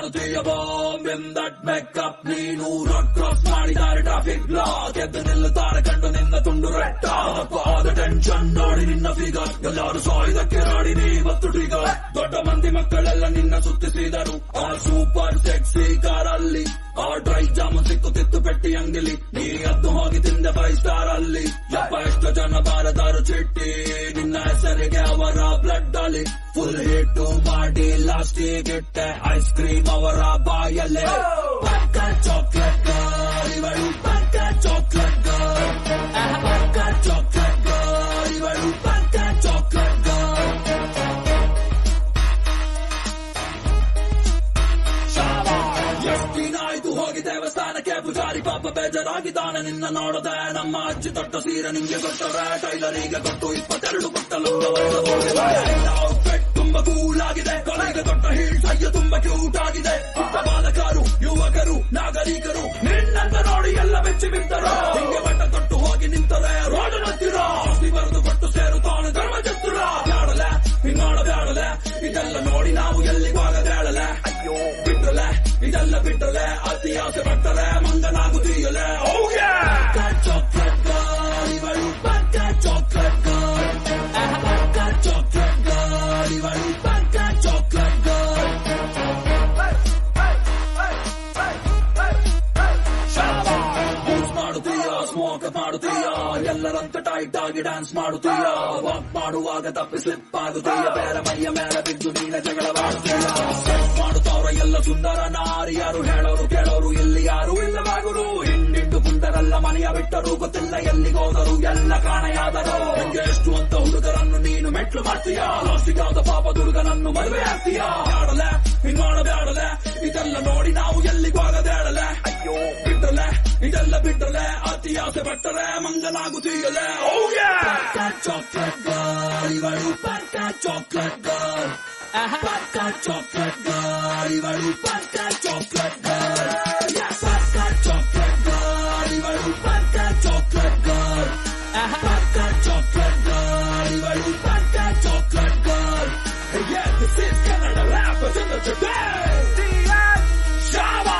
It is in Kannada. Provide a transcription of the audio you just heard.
ಮಾಡುತ್ತೀಯ ಬಾಂಬ್ ಇನ್ ದಟ್ ಮೇಕಪ್. ನೀನು ರೋಡ್ ಕ್ರಾಸ್ ಮಾಡಿದ್ದಾರೆ ಟ್ರಾಫಿಕ್ ಬ್ಲಾಕ್. ಎದ್ದು ನಿಲ್ಲುತ್ತಾರೆ ಕಂಡು ನಿನ್ನ ತುಂಡು ರೆಟ್ಟ. ಆದ ಟೆನ್ಷನ್ ನೋಡಿ ನಿನ್ನ ಫಿಗರ್. ಎಲ್ಲರೂ ಸಾಯುವುದಕ್ಕೆ ರಾಡಿ ನೀ ಮತ್ತು ಟ್ರಿಗರ್. ದೊಡ್ಡ ಮಂದಿ ಮಕ್ಕಳೆಲ್ಲ ನಿನ್ನ ಸುತ್ತಿಸಿದರು ಆ ಸೂಪರ್ ಸೆಕ್ಸಿ ಕಾರಲ್ಲಿ. ಆ ಡ್ರೈ ಜಾಮೂನ್ ಸಿಕ್ಕುತ್ತಿತ್ತು ಪೆಟ್ಟಿ ಅಂಗಲಿ. ನೀ ಅದ್ದು ಹೋಗಿ ತಿಂದ 5 ಸ್ಟಾರ್ ಅಲ್ಲಿ. ಯಪ್ಪ ಎಷ್ಟು ಜನ ಬಾರದಾರು ಚಿಟ್ಟಿ ನಿನ್ನ ಹೆಸರಿಗೆ ಅವರ ಬ್ಲಡ್ ಅಲ್ಲಿ. ಫುಲ್ ಹಿಟ್ ಮಾಡಿ ಲಾಸ್ಟಿಗಿಟ್ಟೆ ಐಸ್ ಕ್ರೀಮ್ ಅವರ ಬಾಯಲ್ಲೇ. ಪಕ್ಕ ಚಾಕ್ಲೇಟ್ ಇವಳು ಪಕ್ಕ ಚಾಕ್ಲೇಟ್ ಪಕ್ಕ ಚಾಕ್ಲೇಟ್ ಇವಳು ಪಕ್ಕ ಚಾಕ್ಲೇಟ್. ಎಷ್ಟಿನಾಯ್ತು ಹೋಗಿ ದೇವಸ್ಥಾನಕ್ಕೆ ಪೂಜಾರಿ ಪಾಪ ಬೇಜಾರಾಗಿದ್ದಾನೆ ನಿನ್ನ ನೋಡದೆ. ನಮ್ಮ ಅಜ್ಜಿ ತೊಟ್ಟ ಸೀರೆ ನಿಂಗೆ ಕೊಟ್ಟರೆ ಟೈಲರಿಗೆ ಕೊಟ್ಟು 22 ಔಟ್ಫಿಟ್ ತುಂಬಾ ಕೂಲ್ ಆಗಿದೆ. ಕೊನೆಗೆ ಕೊಟ್ಟ ಹೀಲ್ಸ್ ಅಯ್ಯೋ ತುಂಬಾ ಕ್ಯೂಟ್ ಆಗಿದೆ. ಪುಟ್ಟ ಬಾಲಕರು ಯುವಕರು ನಾಗರಿಕರು ನಿನ್ನಂತ ನೋಡಿ ಎಲ್ಲ ಬೆಚ್ಚಿ ಬಿಡ್ತಾರೋ. ಹಿಂಗೆ ಬಟ್ಟ ತೊಟ್ಟು ಹೋಗಿ ನಿಂತರೆ ರೋಡ್ ನಂತಿರ. ಬರೆದು ಕೊಟ್ಟು ಸೇರುತ್ತಾನೆ ಧರ್ಮ ಚತುರ. ಬ್ಯಾಡಲೆ ಹಿಂಗಾಡ ಬ್ಯಾಡಲೆ ಇದೆಲ್ಲ ನೋಡಿ ನಾವು ಎಲ್ಲಿಗಾಗದೇಳಲೆ. ಅಯ್ಯೋ ಬಿಟ್ಟಲೆ ಇದೆಲ್ಲ ಬಿಟ್ಟಲೆ ಅತಿ ಆಸೆ ಪಟ್ಟರೆ ಮಂಗನಾಗುತ್ತೀಯಲೆ. ಚಾಕ್ಲೇಟ್ ಗರ್ಲ್ ಇವಳು ಪಕ್ಕ ಚಾಕ್ಲೇಟ್ ಗರ್ಲ್ ಪಕ್ಕ ಚಾಕ್ಲೇಟ್ ಗರ್ಲ್ ಇವಳು ಪಕ್ಕ ಚಾಕ್ಲೇಟ್ ಗರ್ಲ್. ಮಾಡುತ್ತೀಯ ಸ್ಮೋಕ್ ಮಾಡುತ್ತೀಯ ಎಲ್ಲರಂತ ಟೈಟ್ ಆಗಿ ಡ್ಯಾನ್ಸ್ ಮಾಡುತ್ತೀಯ. ವಾಕ್ ಮಾಡುವಾಗ ತಪ್ಪಿ ಸ್ಲಿಪ್ ಆಗುತ್ತೀಯ. ಬೇರೆ ಮೈಯ ಮೇಲೆ ಬಿದ್ದು ನೀನ ಜಗಳವಾಡುತ್ತೀಯ. ಮಾಡುತ್ತವ್ರ ಎಲ್ಲ ಸುಂದರ ನಾರಿಯಾರು. ಹೇಳೋರು ಕೇಳೋರು ಇಲ್ಲಿ ಯಾರು ಇಲ್ಲವಾಗುರು. ಹಿಂಡಿಂಡು ಕುಂದರಲ್ಲ ಮನೆಯ ಬಿಟ್ಟರು ಗೊತ್ತಿಲ್ಲ ಎಲ್ಲಿಗೋದರು ಎಲ್ಲ ಕಾಣೆಯಾದರು. ನಿಂಗೆ ಎಷ್ಟು ಅಂತ ಹುಡುಗರನ್ನು ನೀನು ಮೆಟ್ಲು ಮಾಡ್ತೀಯ. ಲಾಸ್ಟಿಗಾದ ಪಾಪ ಹುಡುಗನನ್ನು ಮದುವೆ ಆಗ್ತೀಯ. ಬ್ಯಾಡಲೆ ಹಿಂಗಾಡ ಬ್ಯಾಡಲೆ ಇದೆಲ್ಲ ನೋಡಿ ನಾವು ಎಲ್ಲಿಗಾಗದೇಳಲೆ. ಅಯ್ಯೋ ಬಿಟ್ಟಲೆ ಇದೆಲ್ಲ ಬಿಟ್ಟಲೆ ಅತಿ ಆಸೆ ಪಟ್ಟರೆ ಮಂಗನಾಗುತ್ತೀಯಲೆ. ಪಕ್ಕ ಚಾಕ್ಲೇಟ್ ಗರ್ಲ್ ಇವಳು ಪಕ್ಕ ಚಾಕ್ಲೇಟ್ ಗರ್ಲ್ ಪಕ್ಕ ಚಾಕ್ಲೇಟ್ ಗರ್ಲ್ ಇವಳು ಪಕ್ಕ ಚಾಕ್ಲೇಟ್ ಗರ್ಲ್ ಪಕ್ಕ ಚಾಕ್ಲೇಟ್ ಗರ್ಲ್ ಇವಳು ಪಕ್ಕ ಚಾಕ್ಲೇಟ್ ಗರ್ಲ್ ಪಕ್ಕ ಚಾಕ್ಲೇಟ್ ಗರ್ಲ್ ಇವಳು ಪಕ್ಕ chocolate girl. Yeah, this is Canada Rappers in the today. Shaba!